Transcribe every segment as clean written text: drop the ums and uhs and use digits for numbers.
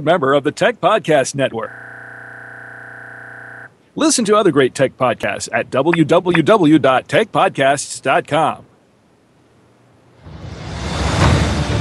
member of the Tech Podcast Network. Listen to other great tech podcasts at www.techpodcasts.com.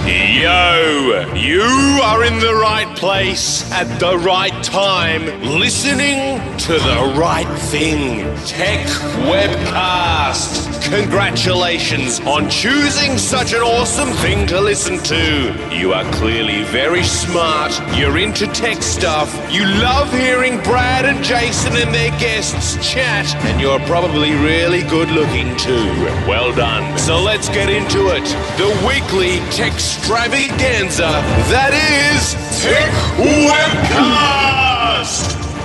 Yo, you are in the right place at the right time, listening to the right thing. Techwebcast. Congratulations on choosing such an awesome thing to listen to. You are clearly very smart. You're into tech stuff. You love hearing Brad and Jason and their guests chat, and you're probably really good looking too. Well done. So let's get into it. The weekly tech extravaganza that is Techwebcast.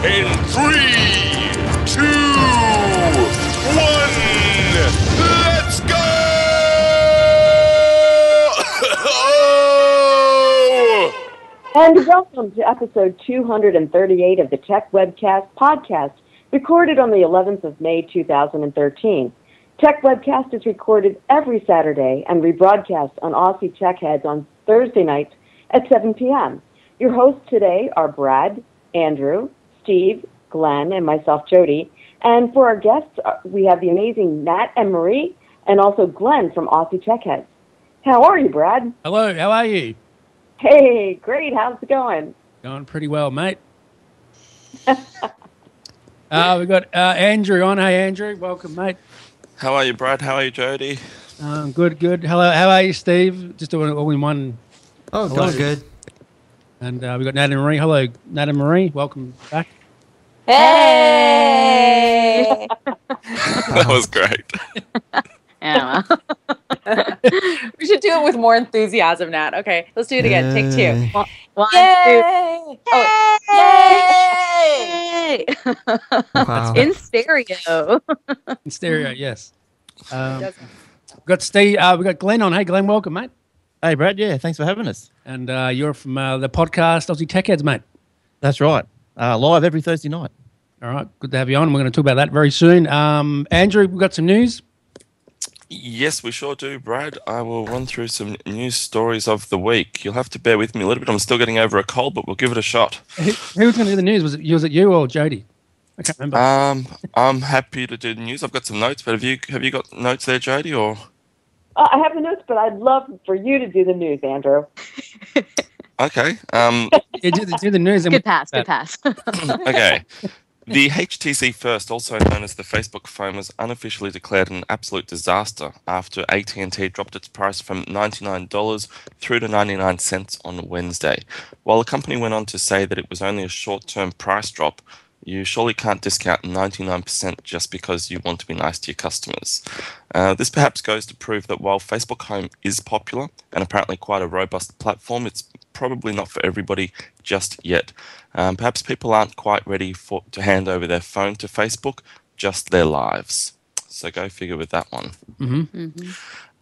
In 3, 2, 1, let's go! And welcome to episode 238 of the Techwebcast podcast, recorded on the 11th of May 2013. Techwebcast is recorded every Saturday and rebroadcast on Aussie Tech Heads on Thursday nights at 7 p.m. Your hosts today are Brad, Andrew, Steve, Glenn, and myself, Jody. And for our guests, we have the amazing Nat and Marie, and also Glenn from Aussie Tech Heads. How are you, Brad? Hello, how are you? Hey, great. How's it going? Going pretty well, mate. We've got Andrew on. Hey, Andrew. Welcome, mate. How are you, Brad? How are you, Jody? Good. Hello, how are you, Steve? Just doing it all in one. Oh, going good. And we've got Nat and Marie. Hello, Nat and Marie. Welcome back. Hey! That was great. Yeah. We should do it with more enthusiasm, Nat. Okay, let's do it again. Take two. One, Yay! two. Yay! Wow. In stereo. In stereo, yes. We've got Steve. We've got Glenn on. Hey, Glenn, welcome, mate. Hey, Brad. Yeah, thanks for having us. And you're from the podcast Aussie Tech Heads, mate. That's right. Live every Thursday night. All right, good to have you on. We're going to talk about that very soon. Andrew, we've got some news. Yes, we sure do, Brad. I will run through some news stories of the week. You'll have to bear with me a little bit. I'm still getting over a cold, but we'll give it a shot. Who was going to do the news? Was it you or Jody? I can't remember. I'm happy to do the news. I've got some notes, but have you got notes there, Jody, or? I have the notes, but I'd love for you to do the news, Andrew. Okay. Yeah, do the news. Good pass. Okay. The HTC First, also known as the Facebook phone, was unofficially declared an absolute disaster after AT&T dropped its price from $99 through to 99 cents on Wednesday. While the company went on to say that it was only a short-term price drop, you surely can't discount 99% just because you want to be nice to your customers. This perhaps goes to prove that while Facebook Home is popular and apparently quite a robust platform, it's probably not for everybody just yet. Perhaps people aren't quite ready to hand over their phone to Facebook, just their lives. So go figure with that one.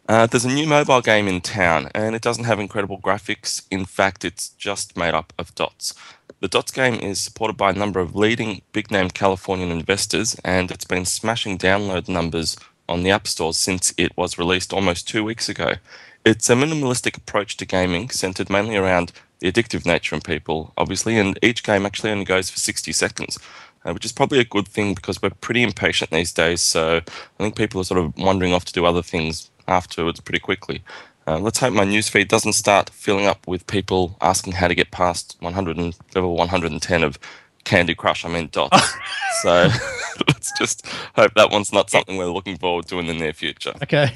There's a new mobile game in town, and it doesn't have incredible graphics. In fact, it's just made up of dots. The Dots game is supported by a number of leading big-name Californian investors, and it's been smashing download numbers on the App Stores since it was released almost 2 weeks ago. It's a minimalistic approach to gaming, centered mainly around the addictive nature in people, obviously, and each game actually only goes for 60 seconds, which is probably a good thing because we're pretty impatient these days, so I think people are sort of wandering off to do other things afterwards pretty quickly. Let's hope my newsfeed doesn't start filling up with people asking how to get past level 110 of Candy Crush, Dots. So let's just hope that one's not something we're looking forward to in the near future. Okay.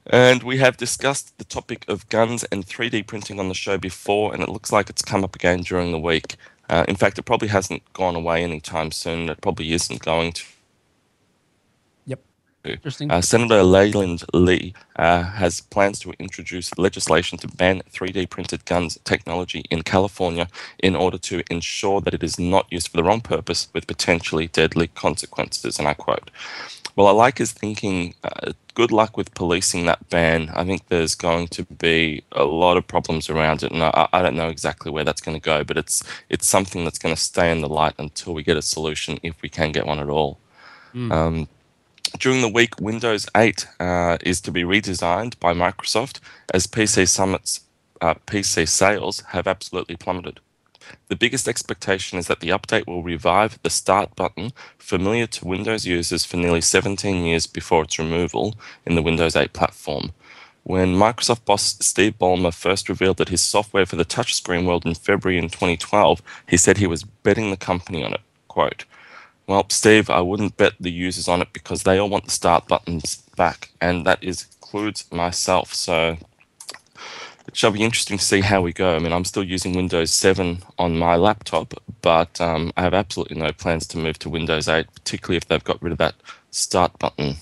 And we have discussed the topic of guns and 3D printing on the show before, and it looks like it's come up again during the week. In fact, it probably hasn't gone away anytime soon. It probably isn't going to. Interesting. Senator Leyland Lee has plans to introduce legislation to ban 3D printed guns technology in California in order to ensure that it is not used for the wrong purpose with potentially deadly consequences, and I quote. Well, I like his thinking. Good luck with policing that ban. I think there's going to be a lot of problems around it, and I don't know exactly where that's going to go, but it's something that's going to stay in the light until we get a solution, if we can get one at all. During the week, Windows 8 is to be redesigned by Microsoft as PC Summit's PC sales have absolutely plummeted. The biggest expectation is that the update will revive the Start button, familiar to Windows users for nearly 17 years before its removal in the Windows 8 platform. When Microsoft boss Steve Ballmer first revealed that his software for the touchscreen world in February in 2012, he said he was betting the company on it. Quote, "Well, Steve, I wouldn't bet the users on it because they all want the Start buttons back, and that includes myself. So it shall be interesting to see how we go. I mean, I'm still using Windows 7 on my laptop, but I have absolutely no plans to move to Windows 8, particularly if they've got rid of that Start button."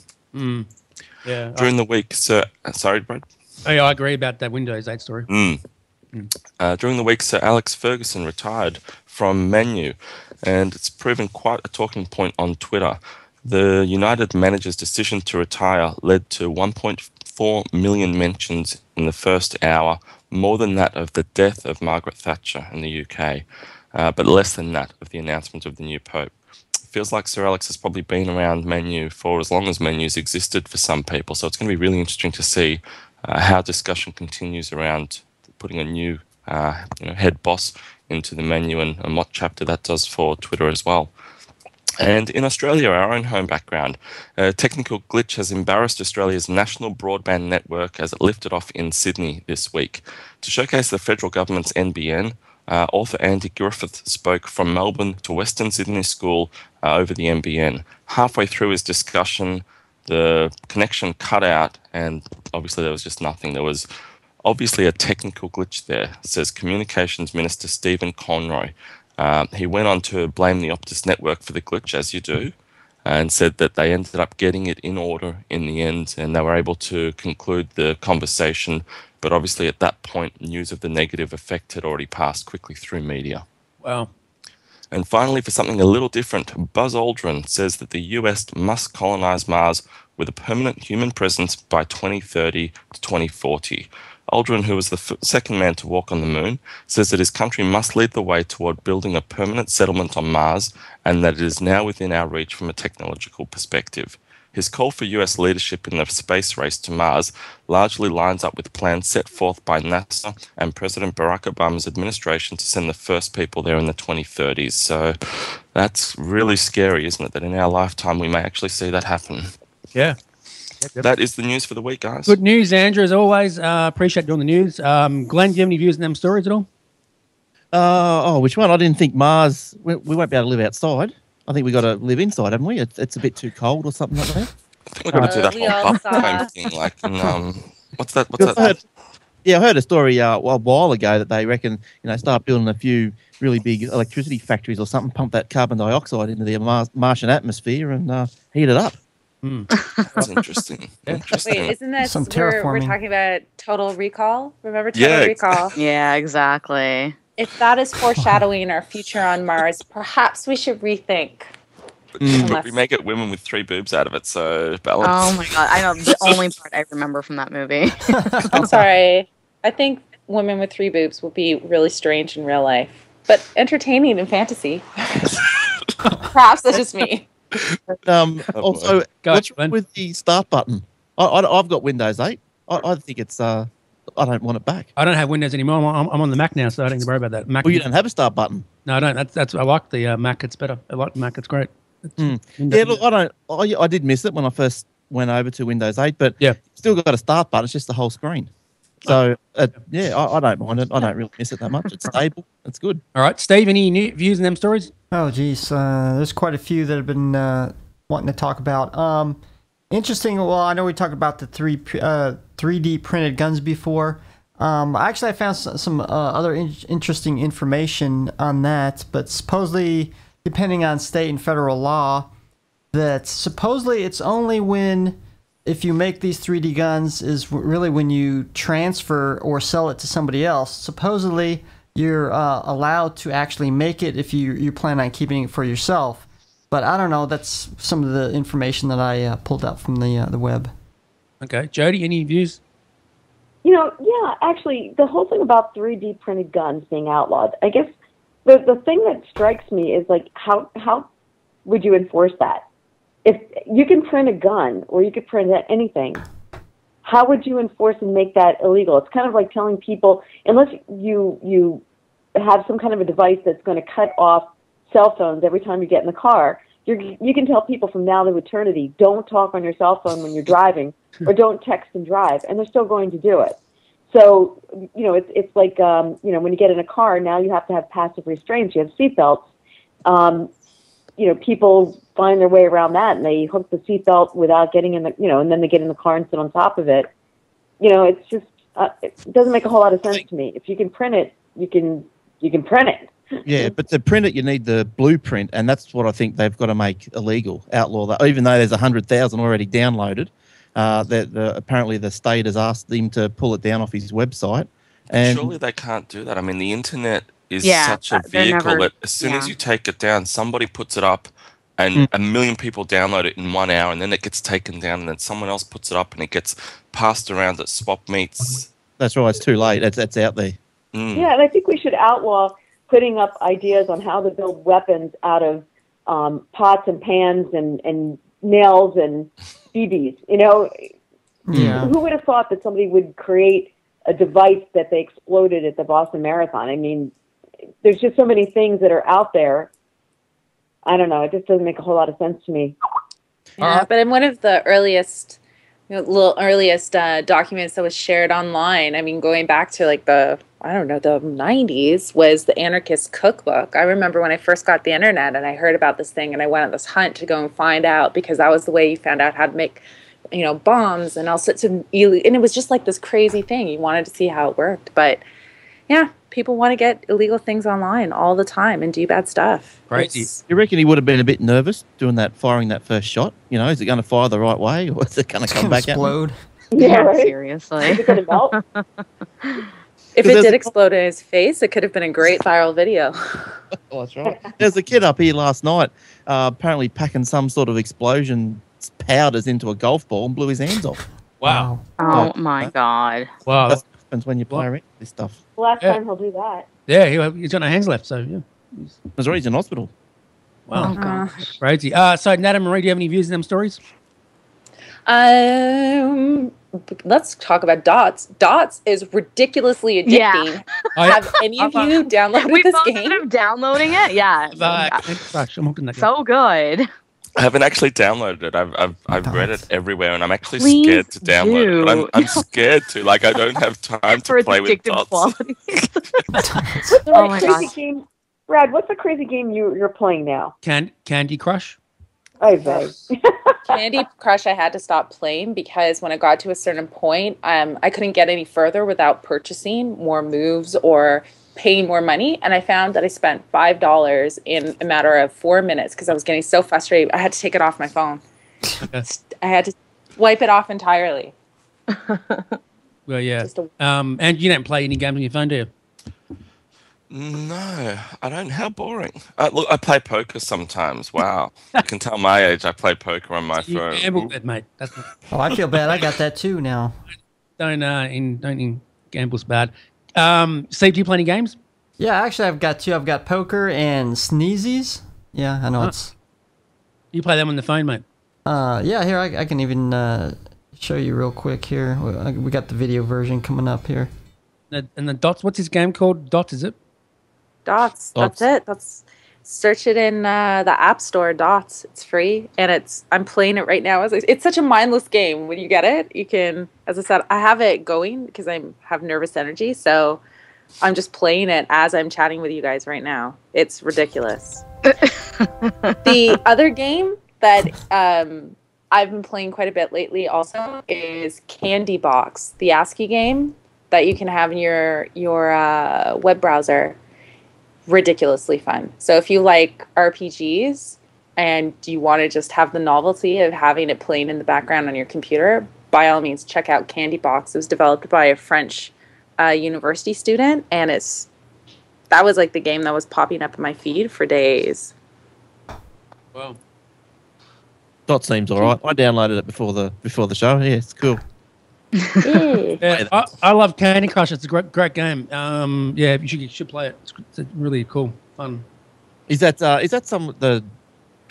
Yeah. During the week, sorry, Brad? Oh, yeah, I agree about that Windows 8 story. During the week, Sir Alex Ferguson retired from Menu, and it's proven quite a talking point on Twitter. The United manager's decision to retire led to 1.4 million mentions in the first hour, more than that of the death of Margaret Thatcher in the UK, but less than that of the announcement of the new Pope. Feels like Sir Alex has probably been around Menu for as long as Menu's existed for some people, so it's going to be really interesting to see how discussion continues around putting a new head boss into the Menu and what chapter that does for Twitter as well. And in Australia, our own home background, a technical glitch has embarrassed Australia's national broadband network as it lifted off in Sydney this week. To showcase the federal government's NBN, author Andy Griffith spoke from Melbourne to Western Sydney School over the NBN. Halfway through his discussion, the connection cut out, and obviously there was just nothing. There was obviously a technical glitch there, says Communications Minister Stephen Conroy. He went on to blame the Optus network for the glitch, as you do, and said that they ended up getting it in order in the end, and they were able to conclude the conversation. But obviously at that point, news of the negative effect had already passed quickly through media. Wow. And finally, for something a little different, Buzz Aldrin says that the US must colonize Mars with a permanent human presence by 2030 to 2040. Aldrin, who was the second man to walk on the moon, says that his country must lead the way toward building a permanent settlement on Mars and that it is now within our reach from a technological perspective. His call for US leadership in the space race to Mars largely lines up with plans set forth by NASA and President Barack Obama's administration to send the first people there in the 2030s. So that's really scary, isn't it, that in our lifetime we may actually see that happen. Yeah. That is the news for the week, guys. Good news, Andrew, as always. Appreciate doing the news. Glenn, do you have any views on them stories at all? Which one? I didn't think Mars, we won't be able to live outside. I think we've got to live inside, haven't we? It's a bit too cold or something like that. I think we've got to do that We all whole saw- bubble thing. Like, what's that? I heard a story a while ago that they reckon, start building a few really big electricity factories or something, pump that carbon dioxide into the Martian atmosphere and heat it up. That's interesting. Interesting. Wait, isn't that Some we're terraforming. talking about Total Recall? Remember Total Yeah, Recall? Yeah, exactly. If that is foreshadowing our future on Mars, perhaps we should rethink. But we may get women with 3 boobs out of it, so balance. Oh my god, I know the only part I remember from that movie. I'm sorry. I think women with 3 boobs will be really strange in real life, but entertaining in fantasy. Perhaps that's just me. Also, Go, what's Glenn. wrong with the start button? I've got Windows 8. I think it's I don't want it back. I don't have Windows anymore. I'm on the Mac now, so I don't need to worry about that. Mac. Well, you don't have a start button. No, I don't. That's I like the Mac. It's better. I like the Mac. It's great. Yeah, look, I did miss it when I first went over to Windows 8, but Yeah. still got a start button. It's just the whole screen. So I don't mind it. I don't really miss it that much. It's stable. It's good. All right, Steve. Any new views on them stories? Oh, geez. There's quite a few that have been wanting to talk about. Interesting. Well, I know we talked about the 3D printed guns before. Actually, I found some other interesting information on that. But supposedly, depending on state and federal law, that supposedly it's only when if you make these 3D guns is really when you transfer or sell it to somebody else. Supposedly, you're allowed to actually make it if you plan on keeping it for yourself. But I don't know. That's some of the information that I pulled out from the web. Okay, Jody. Any views? Yeah, actually, the whole thing about 3D printed guns being outlawed, I guess the thing that strikes me is, like, how would you enforce that? If you can print a gun or you could print anything, how would you enforce and make that illegal? It's kind of like telling people, unless you have some kind of a device that's going to cut off cell phones every time you get in the car, you can tell people from now to eternity, don't talk on your cell phone when you're driving, or don't text and drive, and they're still going to do it. So, it's like, when you get in a car, now you have to have passive restraints. You have seatbelts. People find their way around that, and they hook the seatbelt without getting in the, and then they get in the car and sit on top of it. It's just, it doesn't make a whole lot of sense to me. If you can print it, you can print it. Yeah, but to print it, you need the blueprint, and that's what I think they've got to make illegal, outlaw that. Even though there's 100,000 already downloaded, apparently the state has asked him to pull it down off his website. And surely they can't do that. I mean, the internet is Yeah, such a vehicle that as soon as yeah. you take it down, somebody puts it up, and a million people download it in 1 hour, and then it gets taken down, and then someone else puts it up, and it gets passed around at swap meets. that's right, it's too late. That's out there. Yeah, and I think we should outlaw putting up ideas on how to build weapons out of pots and pans and nails and BBs. Yeah. Who would have thought that somebody would create a device that they exploded at the Boston Marathon? I mean, there's just so many things that are out there. I don't know. It just doesn't make a whole lot of sense to me. Yeah, but in one of the earliest documents that was shared online, I mean, going back to like the 90s, was the Anarchist Cookbook. I remember when I first got the internet and I heard about this thing, and I went on this hunt to go and find out, because that was the way you found out how to make, bombs and all sorts of, and it was just like this crazy thing. You wanted to see how it worked. But yeah, people want to get illegal things online all the time and do bad stuff. Crazy. You reckon he would have been a bit nervous firing that first shot? Is it going to fire the right way, or is it going to come back explode? Yeah, right? Seriously. Is it going to melt? If it did explode in his face, it could have been a great viral video. Oh, that's right. There's a kid up here last night, apparently packing some sort of explosion powders into a golf ball and blew his hands off. Wow. Oh my God. Wow. That's what happens when you play around with this stuff. The last time he'll do that. Yeah, he's got no hands left, so yeah. That's right, he's in hospital. Wow. Oh gosh. Crazy. So, Nat Marie, do you have any views in them stories? Let's talk about Dots. Dots is ridiculously addicting. Yeah. Have any of you downloaded We this both game? ended up downloading it. Yeah. Gosh, I'm hooking that. So good. I haven't actually downloaded it. I've read it everywhere, and I'm actually Please scared to download it. do. But I'm scared to. Like, I don't have time to For its play with addictive dots. quality. What's the Oh my crazy gosh. game? Brad, what's the crazy game you're playing now? Candy Crush. Oh, very. Candy Crush I had to stop playing because when it got to a certain point, I couldn't get any further without purchasing more moves or paying more money. And I found that I spent $5 in a matter of 4 minutes because I was getting so frustrated. I had to take it off my phone. Okay. I had to wipe it off entirely. Well, yeah. Just a- And you don't play any games on your phone, do you? No, I don't. How boring. Look, I play poker sometimes. Wow. You can tell my age. I play poker on my You phone. gamble bad, mate. That's not, Oh, I feel bad. I got that too now. don't gamble's bad. Steve, do you play any games? Yeah, actually, I've got two. I've got poker and sneezies. Yeah, I know it's. You play them on the phone, mate. Yeah, here I can even show you real quick here. We got the video version coming up here. And the Dots, what's this game called? Dots, is it? Dots. Dots. That's it. Search it in the App Store. Dots. It's free, and I'm playing it right now. It's such a mindless game. When you get it, you can. As I said, I have it going because I have nervous energy, so I'm just playing it as I'm chatting with you guys right now. It's ridiculous. The other game that I've been playing quite a bit lately also is Candy Box, the ASCII game that you can have in your web browser. Ridiculously fun. So if you like RPGs and you want to just have the novelty of having it playing in the background on your computer, by all means check out Candy Box. It was developed by a French university student, and that was like the game that was popping up in my feed for days. Well, Dot seems all right. I downloaded it before the show. Yeah, it's cool. Yeah. yeah, I love Candy Crush. It's a great game. Yeah, you should play it. It's really cool, fun. Is that some the?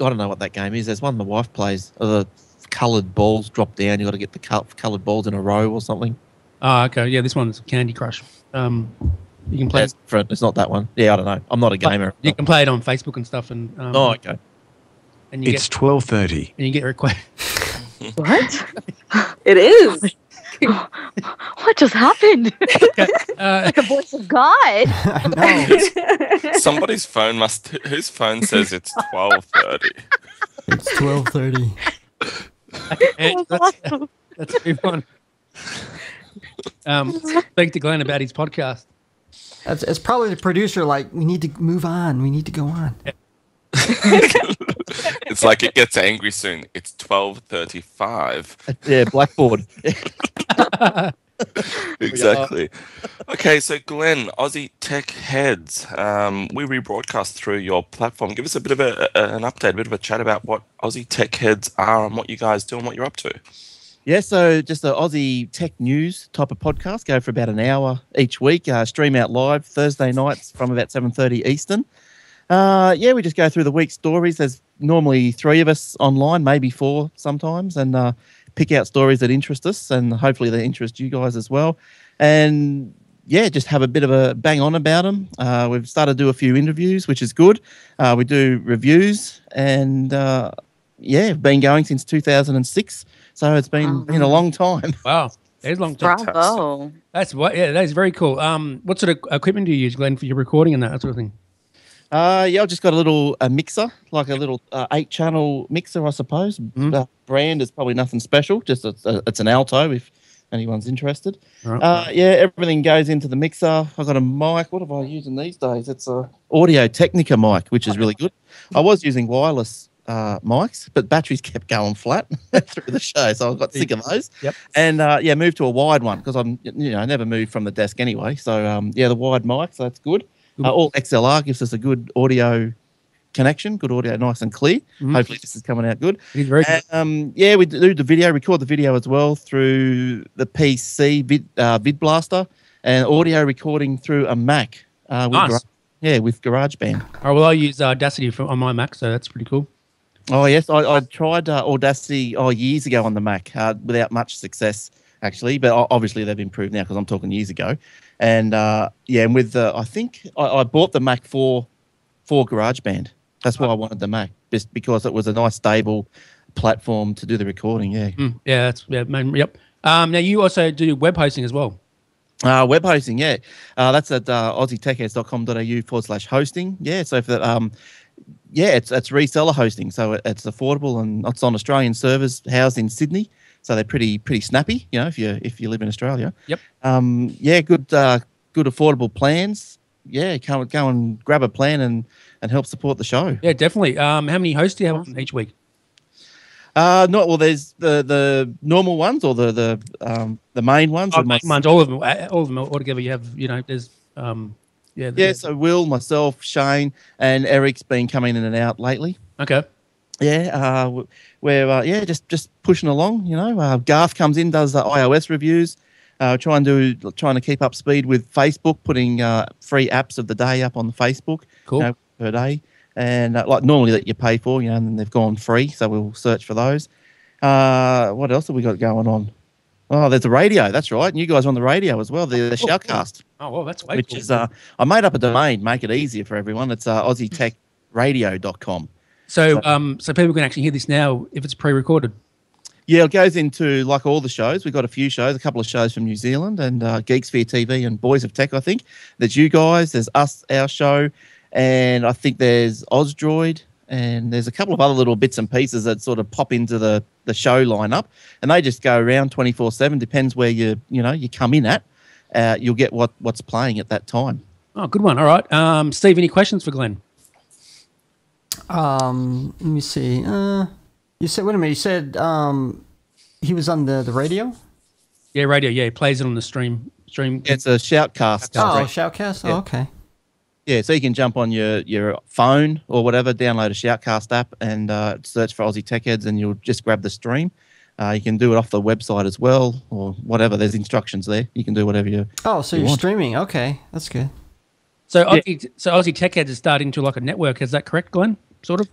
I don't know what that game is. There's one my wife plays. The coloured balls drop down. You got to get the coloured balls in a row or something. Oh, okay. Yeah, this one's Candy Crush. You can play. That's different. It's not that one. Yeah, I don't know. I'm not a gamer. You can play it on Facebook and stuff. And okay. And it's 12:30. And you get requests. What? It is. What just happened? Okay, Like the voice of God. I know. Somebody's phone whose phone says it's 12:30. It's 12:30. Let's move on. Speak to Glenn about his podcast. It's probably the producer. Like, we need to move on. We need to go on. It's like it gets angry soon. It's 12:35. Yeah, blackboard. Exactly. Okay, so Glenn, Aussie Tech Heads, we rebroadcast through your platform. Give us a bit of an update, a bit of a chat about what Aussie Tech Heads are and what you guys do and what you're up to. Yeah, so just an Aussie tech news type of podcast. Go for about an hour each week. Stream out live Thursday nights from about 7:30 Eastern. We just go through the week's stories. There's normally 3 of us online, maybe 4 sometimes, and pick out stories that interest us, and hopefully they interest you guys as well. And yeah, just have a bit of a bang on about them. We've started to do a few interviews, which is good. We do reviews, and been going since 2006. So it's been a long time. Wow, it's a long time. Bravo. That is very cool. What sort of equipment do you use, Glenn, for your recording and that sort of thing? I've just got a little mixer, like a little 8-channel mixer, I suppose. Brand is probably nothing special, just it's an Alto if anyone's interested. Right. Everything goes into the mixer. I've got a mic. What am I using these days? It's a Audio Technica mic, which is really good. I was using wireless mics, but batteries kept going flat through the show, so I got sick of those. Yep. And moved to a wide one because I never moved from the desk anyway. So the wide mic, so that's good. All XLR gives us a good audio connection, good audio, nice and clear. Hopefully this is coming out good. It is very good. We do the video, record the video as well through the PC Vid Blaster, and audio recording through a Mac. Nice. With GarageBand. All right, well, I use Audacity on my Mac, so that's pretty cool. Oh, yes. I tried Audacity years ago on the Mac without much success, actually. But obviously they've improved now because I'm talking years ago. And, and with I think I bought the Mac for GarageBand. That's why I wanted the Mac, just because it was a nice, stable platform to do the recording, yep. Now, you also do web hosting as well. Web hosting, yeah. That's at aussietechheads.com.au/hosting. Yeah, so for that, it's reseller hosting, so it's affordable and it's on Australian servers housed in Sydney, so they're pretty snappy. If you live in Australia. Yep. Good affordable plans. Yeah, go and grab a plan and help support the show. Yeah, definitely. How many hosts do you have on each week? There's the normal ones or the main ones. All of them altogether. You have there's So Will, myself, Shane, and Eric's been coming in and out lately. Okay. Yeah, we're just pushing along. Garth comes in, does the iOS reviews. Trying to keep up speed with Facebook, putting free apps of the day up on Facebook. Cool. Per day, and like normally that you pay for, and they've gone free, so we'll search for those. What else have we got going on? Oh, there's the radio. That's right. And you guys are on the radio as well. The Shoutcast. Oh, well, that's way which cool. is I made up a domain, make it easier for everyone. It's AussieTechRadio.com. So people can actually hear this now if it's pre-recorded. Yeah, it goes into like all the shows. We've got a few shows, a couple of shows from New Zealand and Geeksphere TV and Boys of Tech, I think. There's you guys, there's us, our show, and I think there's Ozdroid, and there's a couple of other little bits and pieces that sort of pop into the show lineup, and they just go around 24/7. Depends where you come in at. You'll get what's playing at that time. Oh, good one. All right, Steve, any questions for Glenn? Let me see. You said, wait a minute. You said he was on the radio. Yeah, radio. Yeah, he plays it on the stream. It's a Shoutcast. Oh, Shoutcast. Yeah. Oh, okay. Yeah, so you can jump on your phone or whatever, download a Shoutcast app and search for Aussie Tech Heads, and you'll just grab the stream. You can do it off the website as well, or whatever. There's instructions there. You can do whatever you. Oh, so you're streaming? Okay, that's good. So Aussie Tech Heads is starting to like a network. Is that correct, Glenn? Sort of.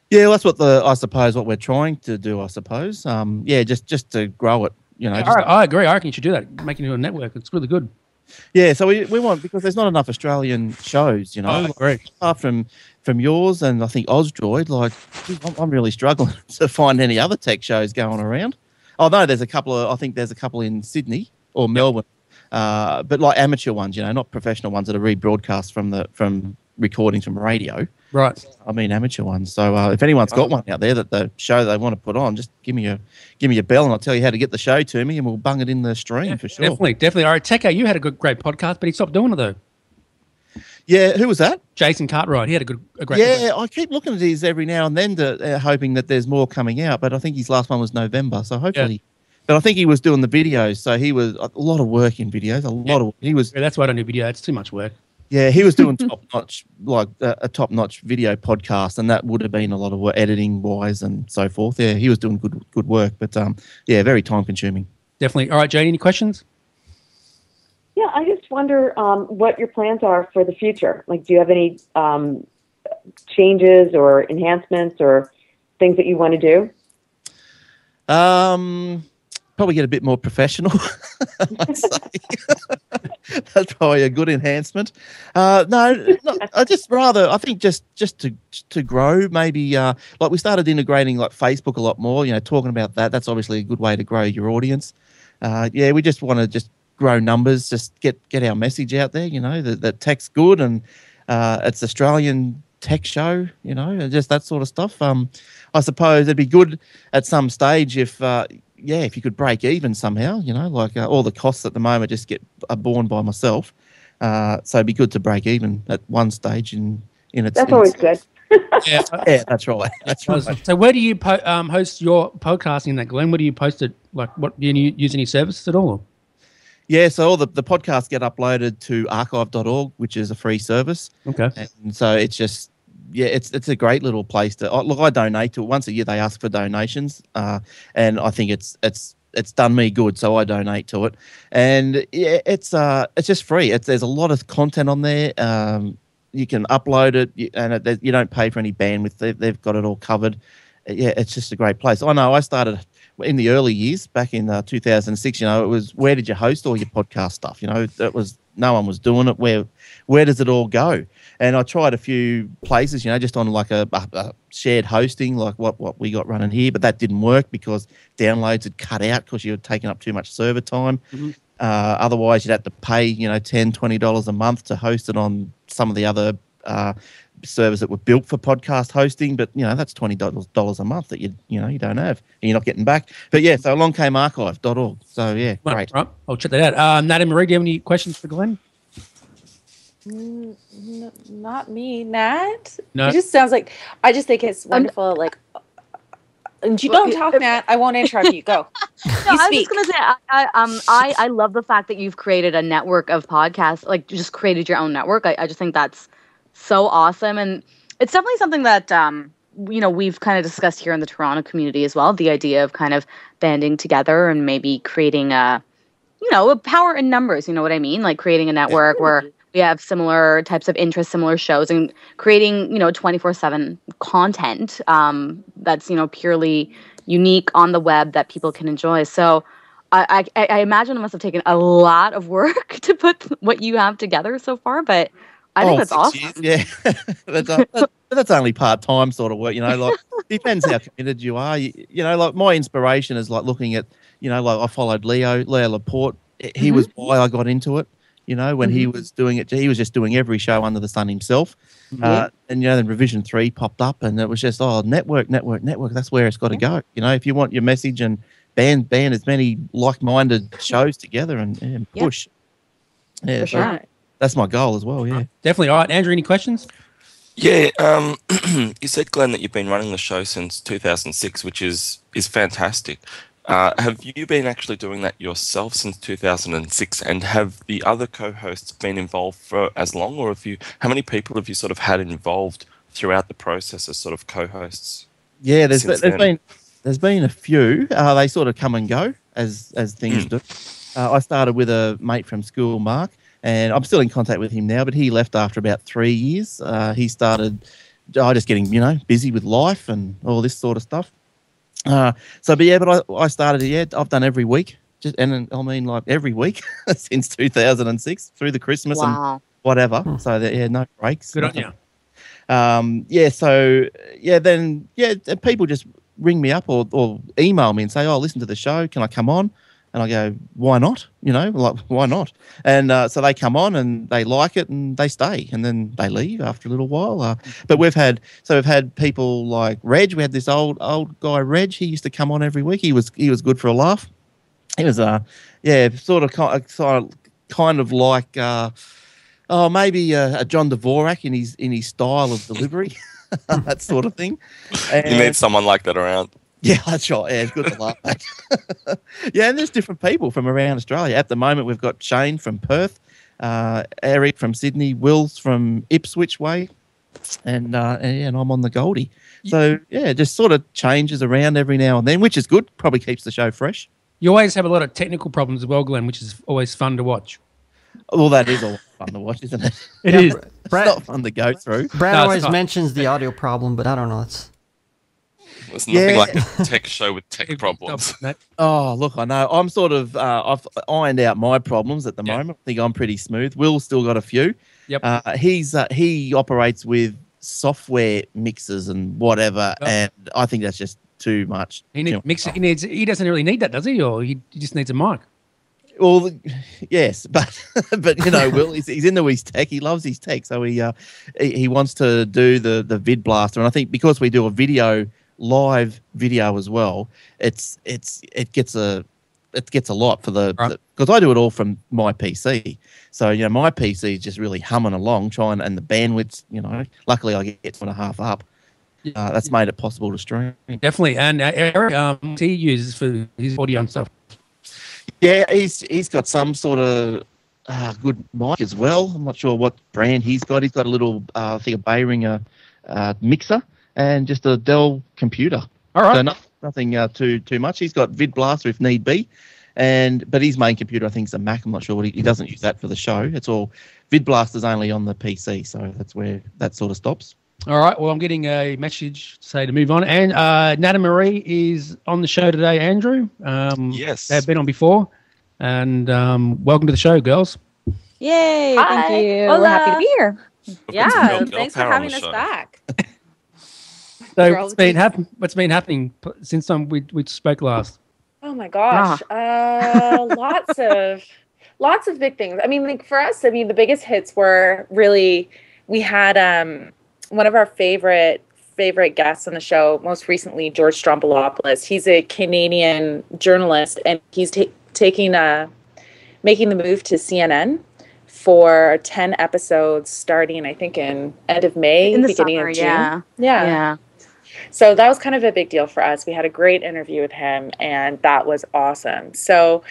Yeah, well, that's what I suppose what we're trying to do. I suppose. Yeah, just to grow it. You know. I agree. I reckon you should do that. Make it into a network. It's really good. Yeah, so we want, because there's not enough Australian shows, you know. I agree. Apart from yours and I think Ozdroid, like I'm really struggling to find any other tech shows going around. Oh no, there's a couple in Sydney or Melbourne, but like amateur ones, you know, not professional ones that are rebroadcast from recordings from radio. Right. I mean amateur ones. So if anyone's got one out there that the show they want to put on, just give me a bell and I'll tell you how to get the show to me and we'll bung it in the stream for sure. Definitely. All right, Techo, you had a great podcast, but he stopped doing it though. Yeah, who was that? Jason Cartwright. He had a great. Yeah, I keep looking at his every now and then, hoping that there's more coming out. But I think his last one was November, so hopefully. Yeah. But I think he was doing the videos, so he was a lot of work in videos. Yeah, that's why I don't do video. It's too much work. Yeah, he was doing top notch, like a top notch video podcast, and that would have been a lot of work editing wise and so forth. Yeah, he was doing good work, but yeah, very time consuming. Definitely. All right, Jane, any questions? Yeah, I just wonder what your plans are for the future. Like, do you have any changes or enhancements or things that you want to do? Probably get a bit more professional. I'd say. That's probably a good enhancement. No, I think just to grow, maybe like we started integrating like Facebook a lot more. You know, talking about that. That's obviously a good way to grow your audience. Yeah, we just want to just grow numbers, just get our message out there, you know, that tech's good and it's Australian tech show, you know, and just that sort of stuff. I suppose it'd be good at some stage if you could break even somehow, you know, like all the costs at the moment just are borne by myself. So it'd be good to break even at one stage in its. That's always good. Yeah, that's right. That's right. So where do you host your podcasting that, Glenn? Where do you post it? Like, what do you use any services at all? Yeah, so all the podcasts get uploaded to archive.org, which is a free service. Okay. And so it's just, yeah, it's a great little place to look. I donate to it once a year. They ask for donations, and I think it's done me good, so I donate to it. And yeah, it's just free. There's a lot of content on there. You can upload it, and you don't pay for any bandwidth. They've got it all covered. Yeah, it's just a great place. I know I started in the early years, back in 2006, you know, it was where did you host all your podcast stuff? You know, no one was doing it. Where does it all go? And I tried a few places, you know, just on like a shared hosting, like what we got running here, but that didn't work because downloads had cut out because you were taking up too much server time. Mm-hmm. Otherwise, you'd have to pay, you know, $10, $20 a month to host it on some of the other servers that were built for podcast hosting, but you know that's $20 a month that you don't have and you're not getting back. But yeah, so along came archive.org. So yeah, great. Right. I'll check that out. Nat Marie, do you have any questions for Glenn? Not me, Nat. No. It just sounds like I just think it's wonderful. Like, and you don't talk, Nat. I won't interrupt you. Go. No, I was just gonna say, I love the fact that you've created a network of podcasts. Like, you just created your own network. I just think that's so awesome, and it's definitely something that we've kind of discussed here in the Toronto community as well. The idea of kind of banding together and maybe creating a power in numbers. You know what I mean? Like creating a network where we have similar types of interests, similar shows, and creating 24/7 content that's purely unique on the web that people can enjoy. So I imagine it must have taken a lot of work to put what you have together so far, but I think that's awesome. Years, yeah, that's only part-time sort of work, like depends how committed you are. Like my inspiration is like looking at, like I followed Leo Laporte. He was why I got into it. When he was doing it, he was just doing every show under the sun himself. And then Revision 3 popped up, and it was just network. That's where it's got to go. If you want your message and band as many like-minded shows together and push. Yeah, for sure. That's my goal as well, yeah. Definitely. All right, Andrew, any questions? Yeah, you said, Glenn, that you've been running the show since 2006, which is fantastic. Have you been actually doing that yourself since 2006, and have the other co-hosts been involved for as long, or how many people have you sort of had involved throughout the process as sort of co-hosts? Yeah, there's been a few. They sort of come and go as things do. I started with a mate from school, Mark, and I'm still in contact with him now, but he left after about 3 years. He started just getting, busy with life and all this sort of stuff. But I started, I've done every week. Like every week since 2006 through the Christmas and whatever. So no breaks. Good on you. Then people just ring me up or email me and say, "Oh, listen to the show. Can I come on?" And I go, "Why not? Why not?" And so they come on and they like it and they stay and then they leave after a little while. But we've had people like Reg. We had this old guy Reg. He used to come on every week. He was good for a laugh. He was sort of kind of like maybe a John Dvorak in his style of delivery, that sort of thing. And, you need someone like that around. Yeah, that's right. Yeah, it's good to laugh at. Yeah, and there's different people from around Australia. At the moment, we've got Shane from Perth, Eric from Sydney, Will's from Ipswich way, and I'm on the Goldie. So, it just sort of changes around every now and then, which is good. Probably keeps the show fresh. You always have a lot of technical problems as well, Glenn, which is always fun to watch. Well, that is always fun to watch, isn't it? It is. It's not fun to go through. Brad always mentions the audio problem, but I don't know. There's nothing like a tech show with tech problems. Oh, look, I know. I'm sort of, I've ironed out my problems at the moment. I think I'm pretty smooth. Will's still got a few. Yep. He operates with software mixers and whatever, and I think that's just too much. He doesn't really need that, does he? Or he just needs a mic. Well, yes, but Will, he's into his tech. He loves his tech, so he wants to do the vid blaster, and I think because we do a live video as well, it gets a lot for because I do it all from my PC. So my PC is just really humming along, and the bandwidth. Luckily I get 2.5 up. That's made it possible to stream. Definitely, and Eric, he uses for his audio and stuff. Yeah, he's got some sort of good mic as well. I'm not sure what brand he's got. He's got a little, I think, a Behringer mixer and just a Dell computer. All right. So nothing too much. He's got Vid Blaster if need be, but his main computer I think is a Mac. I'm not sure what he doesn't use that for the show. It's all Vid Blaster's only on the PC, so that's where that sort of stops. All right. Well, I'm getting a message to say to move on. And Nat Marie is on the show today, Andrew. Yes. They've been on before. And welcome to the show, girls. Yay. Hi. Thank you. Hola. We're happy to be here. Yeah. Thanks for having us back. So what's been happening since we spoke last? Oh, my gosh. Lots of big things. I mean, like for us, the biggest hits were really, we had one of our favorite guests on the show, most recently, George Stroumboulopoulos. He's a Canadian journalist, and he's making the move to CNN for 10 episodes starting, I think, in end of May, in the beginning summer, of June. Yeah. So that was kind of a big deal for us. We had a great interview with him, and that was awesome. So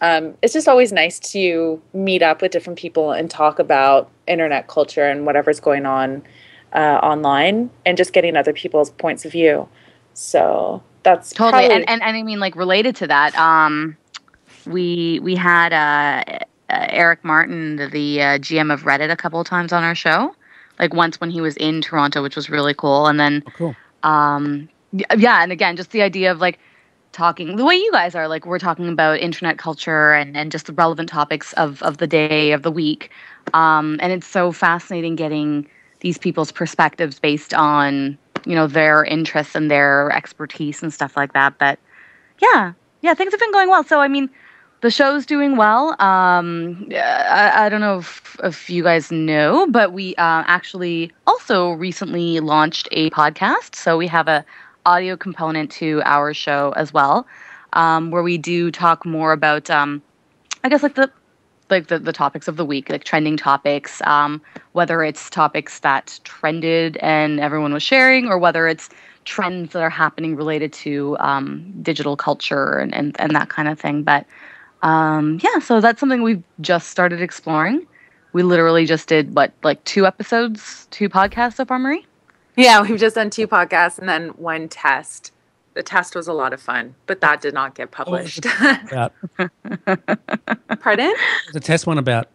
it's just always nice to meet up with different people and talk about internet culture and whatever's going on online, and just getting other people's points of view. So that's totally probably... and I mean, like, related to that, we had Eric Martin, the GM of Reddit, a couple of times on our show. Like once when he was in Toronto, which was really cool. And then and again, just the idea of like talking the way you guys are, like we're talking about internet culture and just the relevant topics of the day, of the week. And it's so fascinating getting these people's perspectives based on, their interests and their expertise and stuff like that. But yeah, things have been going well. So, I mean, the show's doing well. I don't know if you guys know, but we actually also recently launched a podcast. So we have a audio component to our show as well, where we do talk more about, I guess, the topics of the week, like trending topics, whether it's topics that trended and everyone was sharing, or whether it's trends that are happening related to digital culture and that kind of thing. But so that's something we've just started exploring. We literally just did 2 podcasts so far, Marie? Yeah, we've just done 2 podcasts and then 1 test. The test was a lot of fun, but that did not get published. About? Pardon? The test one about?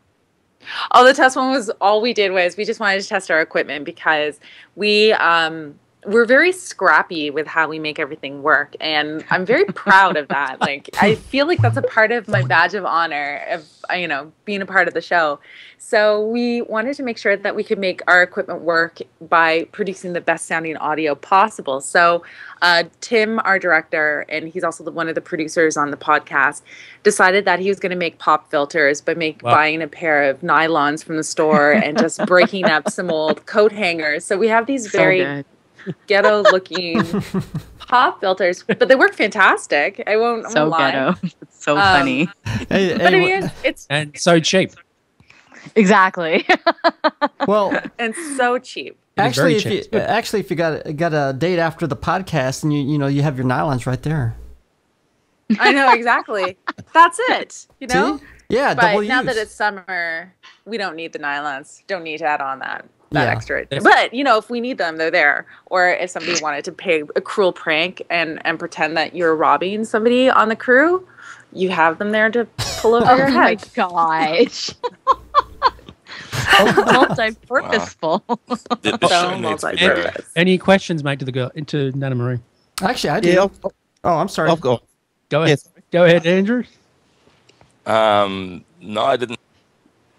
Oh, the test one was all we did was we just wanted to test our equipment because we're very scrappy with how we make everything work, and I'm very proud of that. Like, I feel like that's a part of my badge of honor of being a part of the show. So we wanted to make sure that we could make our equipment work by producing the best sounding audio possible. So Tim, our director, and he's also one of the producers on the podcast, decided that he was going to make pop filters by buying a pair of nylons from the store and just breaking up some old coat hangers. So we have these very ghetto looking pop filters, but they work fantastic. I won't lie. Ghetto. It's so funny. But I mean, it's and so cheap. Exactly. Well, and so cheap. Actually, if you got a date after the podcast, and you have your nylons right there. I know exactly. That's it. See? Yeah, but double now use. that it's summer, we don't need the nylons. Don't need to add on that extra. Yes. But if we need them, they're there. Or if somebody wanted to pay a cruel prank and pretend that you're robbing somebody on the crew, you have them there to pull over your head. Oh my gosh. Multi-purposeful. So multi-purpose. Any questions, mate, to Nat Marie? Actually, I do. Yeah, I'm sorry. I've got. Go ahead. Yes. Go ahead, Andrew. No, I didn't.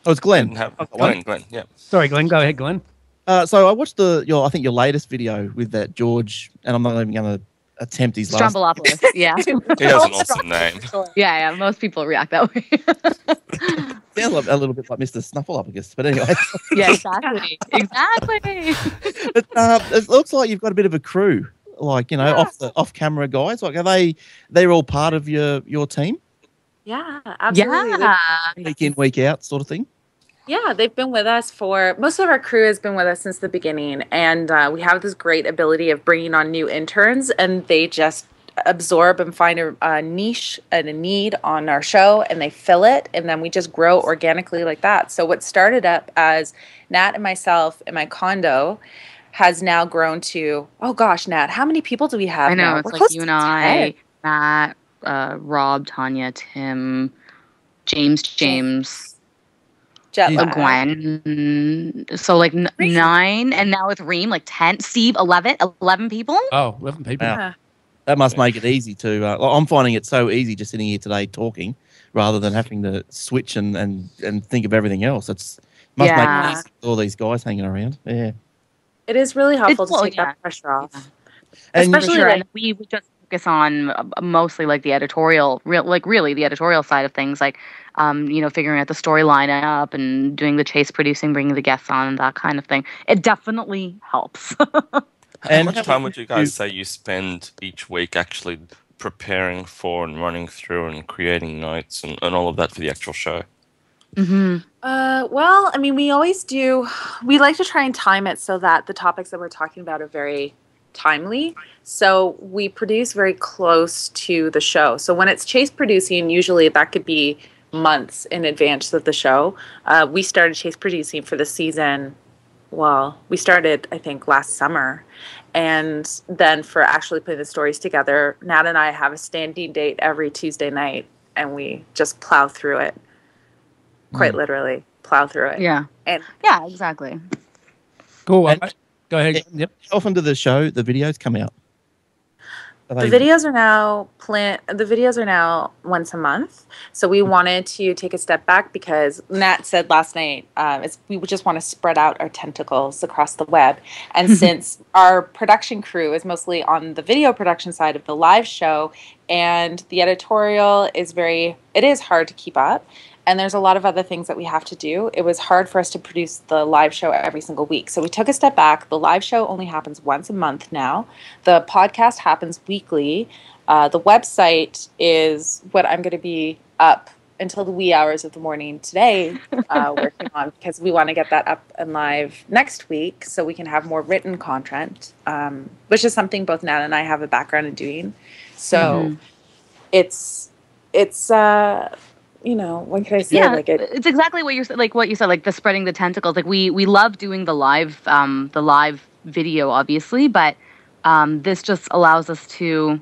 Oh, it's Glenn. Didn't have Glenn. Glenn. Yeah. Sorry, Glenn. Go ahead, Glenn. So I watched your latest video with that George, and I'm not even going to attempt his last. Strombolopolis. Yeah. He has an awesome name. Yeah. Most people react that way. Sounds a little bit like Mr. Snuffleupagus, but anyway. Yeah, exactly. But, it looks like you've got a bit of a crew, like off camera guys. Like, they're all part of your team? Yeah, absolutely. Yeah. Week in, week out, sort of thing. Yeah, they've been with us most of our crew has been with us since the beginning. And we have this great ability of bringing on new interns, and they just absorb and find a niche and a need on our show, and they fill it, and then we just grow organically like that. So what started up as Nat and myself in my condo has now grown to, oh gosh, Nat, how many people do we have? I know, now? it's We're like close you to and I, 10. Matt, Rob, Tanya, Tim, James, Jet lag. Gwen. So like 9, and now with Reem, like 10. Steve, 11 people. Oh, 11 people. Wow. That must make it easy to. I'm finding it so easy just sitting here today talking, rather than having to switch and think of everything else. Must make it easy with all these guys hanging around. Yeah, it is really helpful to take that pressure off. Yeah. And especially and we just focus on mostly like the editorial, really the editorial side of things, like figuring out the storyline up and doing the chase producing, bringing the guests on, and that kind of thing. It definitely helps. How much time would you guys say you spend each week actually preparing for and running through and creating notes and all of that for the actual show? Mm-hmm. Well, I mean, we always do. We like to try and time it so that the topics that we're talking about are very timely. So we produce very close to the show. So when it's chase producing, usually that could be months in advance of the show. We started chase producing for the season. Well, we started, I think, last summer. And then for actually putting the stories together, Nat and I have a standing date every Tuesday night, and we just plow through it. Quite literally, plow through it. Yeah. And yeah, exactly. Cool. And- Go ahead. Yep. How often do the videos come out? the videos are now once a month. So we wanted to take a step back because Nat said last night, we would just want to spread out our tentacles across the web. And since our production crew is mostly on the video production side of the live show, and the editorial it is hard to keep up. And there's a lot of other things that we have to do. It was hard for us to produce the live show every single week. So we took a step back. The live show only happens once a month now. The podcast happens weekly. The website is what I'm going to be up until the wee hours of the morning today working on, because we want to get that up and live next week so we can have more written content, which is something both Nat and I have a background in doing. So it's what can I say? Yeah, it's exactly what you said. Like the spreading the tentacles. Like we love doing the live video, obviously, but this just allows us to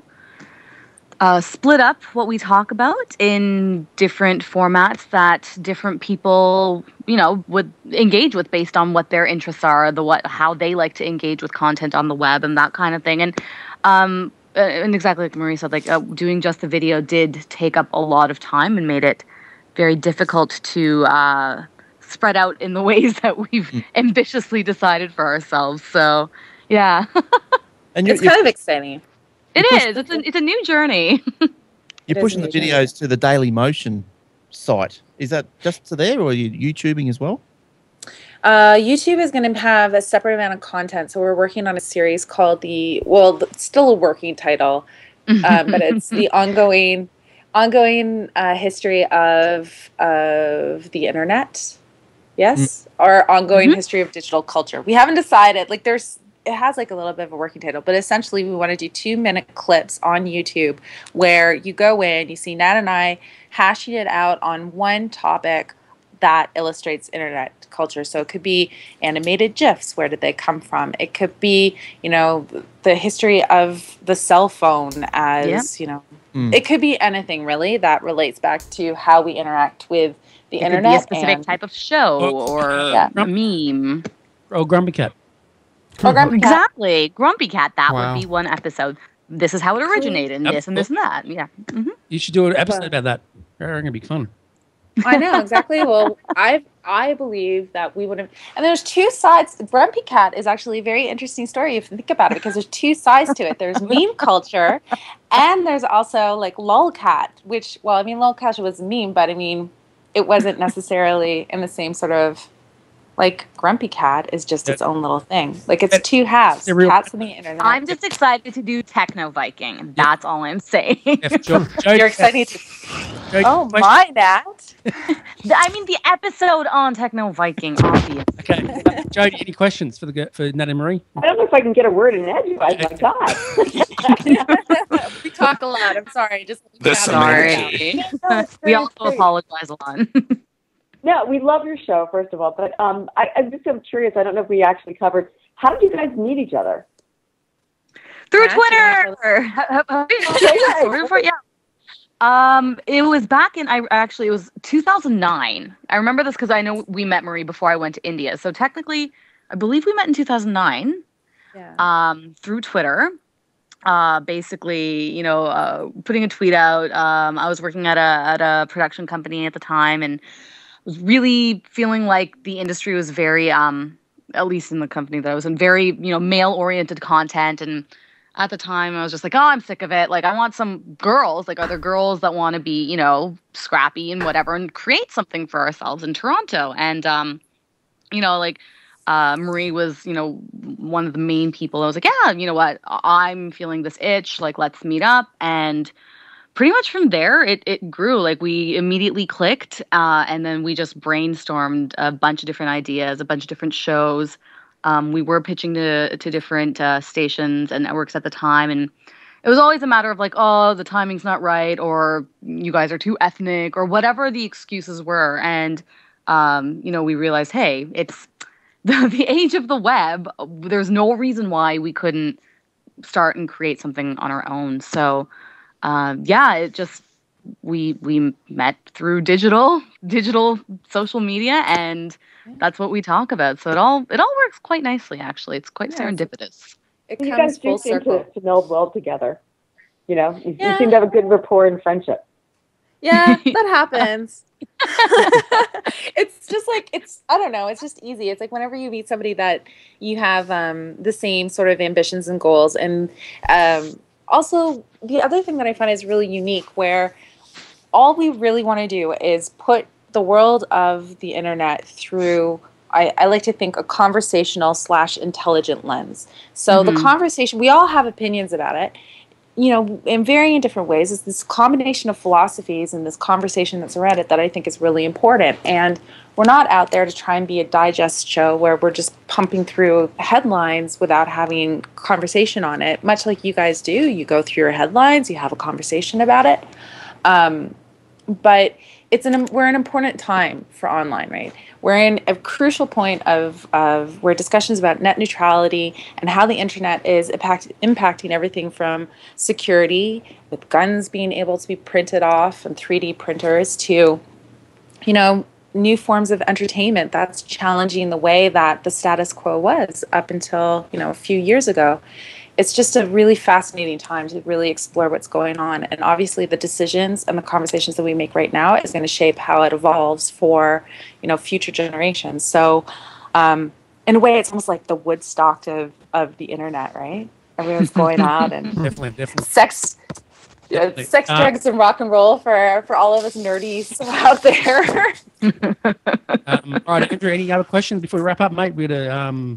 split up what we talk about in different formats that different people, would engage with based on what their interests are, how they like to engage with content on the web and that kind of thing. And exactly like Marie said, doing just the video did take up a lot of time and made it very difficult to spread out in the ways that we've ambitiously decided for ourselves. So, yeah. And it's kind of exciting. It is. It's a new journey. You're pushing the videos to the Daily Motion site. Is that just to there, or are you YouTubing as well? YouTube is going to have a separate amount of content. So we're working on a series called still a working title, but it's the ongoing history of the internet. Yes, or ongoing history of digital culture. We haven't decided. It has a little bit of a working title, but essentially we want to do 2-minute clips on YouTube where you go in, you see Nat and I hashing it out on one topic that illustrates internet culture. So it could be animated GIFs. Where did they come from? It could be, the history of the cell phone as, it could be anything really that relates back to how we interact with the internet. Could be a specific type of show or a meme. Oh, Grumpy Cat. Oh, Grumpy Cat. Exactly. Grumpy Cat. That would be one episode. This is how it originated, and this and this and that. Yeah. Mm-hmm. You should do an episode about that. They're going to be fun. I know, exactly. Well, I believe that we would have... And there's two sides. Grumpy Cat is actually a very interesting story if you think about it, because there's two sides to it. There's meme culture, and there's also, lolcat, which, lolcat was a meme, but, it wasn't necessarily in the same sort of... Grumpy Cat is just its own little thing. It's two halves. Cats and the internet. I'm just excited to do Techno Viking. That's all I'm saying. You're excited to... Oh, my, Nat. The episode on Techno Viking, obviously. Okay. Jody, any questions for Nat and Marie? I don't know if I can get a word in edgewise. My God. We talk a lot. I'm sorry. Sorry. We also apologize a lot. No, we love your show, first of all. But I'm just curious. I don't know if we actually covered. How did you guys meet each other? Through Twitter. It was back in, it was 2009. I remember this because I know we met Marie before I went to India. So technically, I believe we met in 2009 through Twitter. Basically, putting a tweet out. I was working at a production company at the time and was really feeling like the industry was very, at least in the company that I was in, very, male-oriented content. And at the time, I was just like, oh, I'm sick of it. I want some girls. Are there girls that want to be, scrappy and whatever and create something for ourselves in Toronto? And, Marie was, one of the main people. I was like, yeah, you know what? I'm feeling this itch. Let's meet up. And pretty much from there, it grew. We immediately clicked, and then we just brainstormed a bunch of different ideas, a bunch of different shows. We were pitching to different stations and networks at the time, and it was always a matter of the timing's not right, or you guys are too ethnic, or whatever the excuses were. And we realized, hey, it's the age of the web. There's no reason why we couldn't start and create something on our own. So. It just we met through digital social media, and that's what we talk about. So it all works quite nicely, actually. It's quite serendipitous. You guys do seem to meld well together. You seem to have a good rapport and friendship. Yeah, that happens. It's just I don't know, it's just easy. It's whenever you meet somebody that you have the same sort of ambitions and goals, and also, the other thing that I find is really unique, where all we really want to do is put the world of the internet through, I like to think, a conversational / intelligent lens. So the conversation, we all have opinions about it, in varying different ways. It's this combination of philosophies and this conversation that's around it that I think is really important. And we're not out there to try and be a digest show where we're just pumping through headlines without having conversation on it, much like you guys do. You go through your headlines, you have a conversation about it. But we're an important time for online, right? We're in a crucial point of where discussions about net neutrality and how the internet is impacting everything from security, with guns being able to be printed off and 3D printers, to, new forms of entertainment that's challenging the way that the status quo was up until, a few years ago. It's just a really fascinating time to really explore what's going on. And obviously the decisions and the conversations that we make right now is going to shape how it evolves for, future generations. So in a way, it's almost like the Woodstock of the internet, right? Everyone's going out and Definitely. sex, drugs, and rock and roll for all of us nerdies out there. All right, Andrew, any other questions before we wrap up, mate? We're gonna,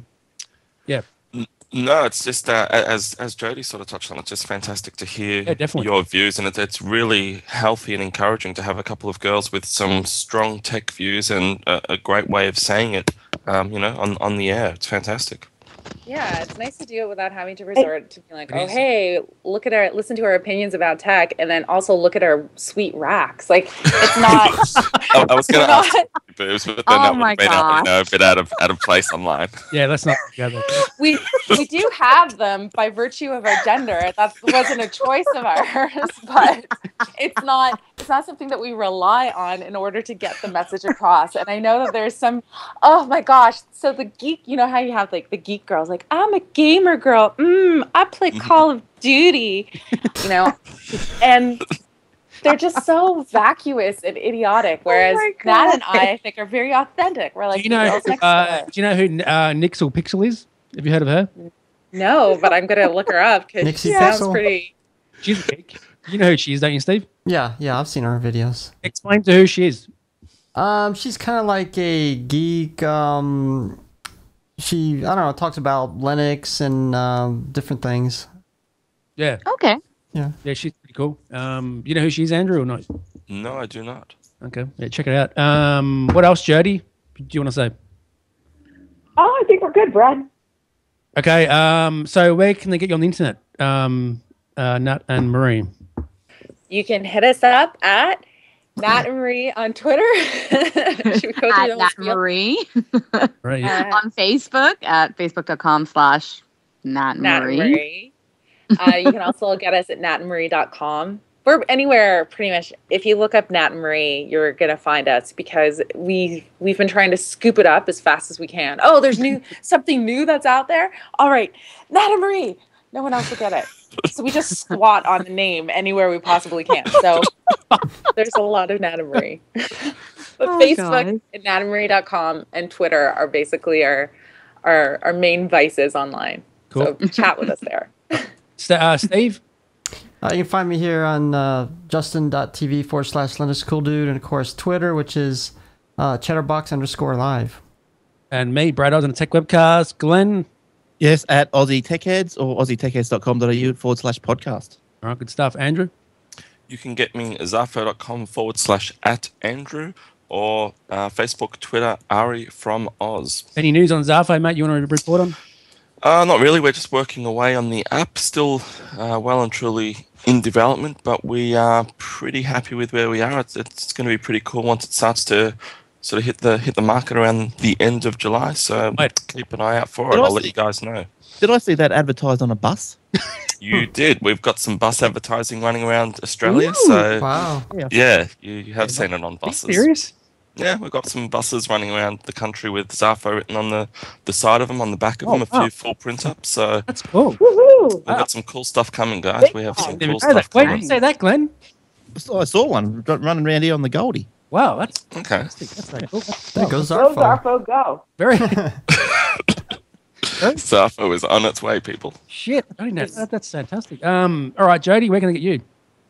No, it's just as Jody sort of touched on, it's just fantastic to hear your views, and it's really healthy and encouraging to have a couple of girls with some strong tech views and a great way of saying it, on the air. It's fantastic. Yeah, it's nice to do it without having to resort to being like, oh, hey, listen to our opinions about tech, and then also look at our sweet racks. Like, it's not. I was going to ask boobs, but then that would have been a bit out of place online. Yeah, let's not together. We do have them by virtue of our gender. That wasn't a choice of ours, but it's not something that we rely on in order to get the message across. And I know that there's some, oh my gosh, so the geek, how you have like the geek girls, like, I'm a gamer girl. I play Call of Duty, and they're just so vacuous and idiotic. Whereas Nat and I think, are very authentic. We're like, do you know who Nixel Pixel is? Have you heard of her? No, but I'm gonna look her up because she sounds pretty. She's a geek. You know who she is, don't you, Steve? Yeah, I've seen her videos. Explain to who she is. She's kind of like a geek. She, I don't know, talks about Linux and different things. Yeah. Okay. Yeah, she's pretty cool. You know who she is, Andrew, or not? No, I do not. Okay, yeah, check it out. What else, Jody? Do you want to say? Oh, I think we're good, Brad. Okay, so where can they get you on the internet, Nat and Marie? You can hit us up at Nat Marie on Twitter. Should we go at Nat Marie. Right. On Facebook at facebook.com/Nat Marie. You can also get us at natmarie.com. We're anywhere pretty much. If you look up Nat Marie, you're gonna find us because we've been trying to scoop it up as fast as we can. Oh, there's something new that's out there. All right, Nat Marie. No one else will get it. So we just squat on the name anywhere we possibly can. So there's a lot of Nat Marie. But Facebook and natmarie.com and Twitter are basically our main vices online. Cool. So chat with us there. Steve? you can find me here on justin.tv/LinusCoolDude, and of course Twitter, which is Chatterbox_live. And me, Brad Oz on the Techwebcast. Glenn? Yes, at Aussie Tech Heads or aussietechheads.com.au/podcast. All right, good stuff. Andrew? You can get me at zafo.com/@Andrew or Facebook, Twitter, Ari from Oz. Any news on Zafo, mate, you want to report on? Not really. We're just working away on the app. Still well and truly in development, but we are pretty happy with where we are. It's going to be pretty cool once it starts to sort of hit the market around the end of July. So keep an eye out for it. I'll let you guys know. Did I see that advertised on a bus? You did. We've got some bus advertising running around Australia. Ooh, so wow. Yeah, you have seen it on buses. Are you serious? Yeah, we've got some buses running around the country with Zafo written on the side of them, on the back of them, a few full print ups. So that's cool. We've got some cool stuff coming, guys. We have some cool stuff coming. Wait, did you say that, Glenn? I saw one running around here on the Goldie. Wow, that's okay. That's very cool. There goes Go, Zarfo, go. Very. Zafo is on its way, people. Shit, I think that's fantastic. All right, Jody, where can I get you?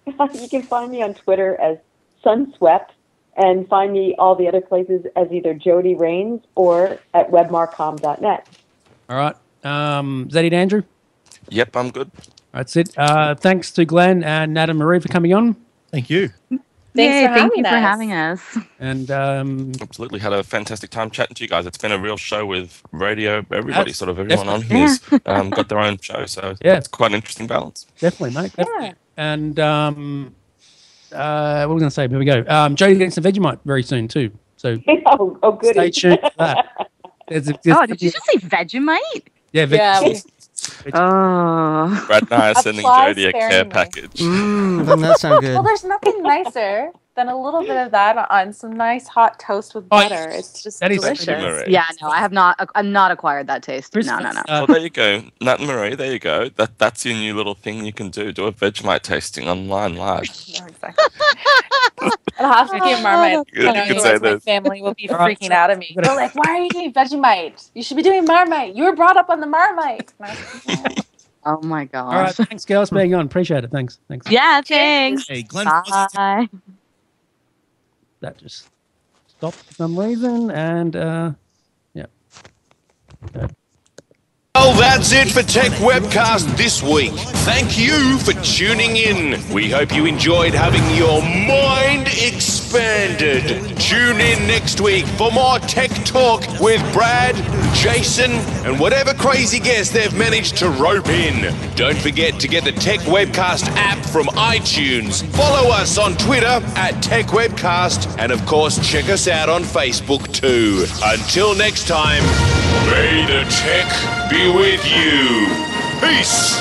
You can find me on Twitter as Sunswept, and find me all the other places as either Jody Rains or at webmarcom.net. All right. Is that it, Andrew? Yep, I'm good. That's it. Thanks to Glenn and Nat and Marie for coming on. Thank you. Thank you for having us. And absolutely had a fantastic time chatting to you guys. It's been a real show with radio. Everyone on here's got their own show, so it's quite an interesting balance. Definitely, mate. Definitely. And what was I going to say? Here we go. Jodie getting some Vegemite very soon too. So oh, good. stay tuned for that. Did you just say Vegemite? Yeah, Vegemite. Oh. Brad and I are sending Apply Jodie a care sparingly. package. Doesn't that sound good? Well, there's nothing nicer than a little bit of that on some nice hot toast with butter. It's just that is delicious. Marie. Yeah, no, I'm not acquired that taste. No. Well, there you go. Nat Marie, there you go. That's your new little thing you can do. Do a Vegemite tasting online live. No, exactly. I'll have to get Marmite. You can say My this. family will be freaking out at me. They're like, why are you doing Vegemite? You should be doing Marmite. You were brought up on the Marmite. And I was like, Oh my gosh. All right, thanks, girls, for being on. Appreciate it. Thanks. Yeah, thanks. Hey, Glenn. Bye. That just stopped for some reason, and yeah. Okay. Well, that's it for Tech Webcast this week. Thank you for tuning in. We hope you enjoyed having your mind expanded. Tune in next week for more tech talk with Brad, Jason, and whatever crazy guest they've managed to rope in. Don't forget to get the Tech Webcast app from iTunes. Follow us on Twitter at Tech Webcast, and of course check us out on Facebook too. Until next time, may the tech be with you. Peace.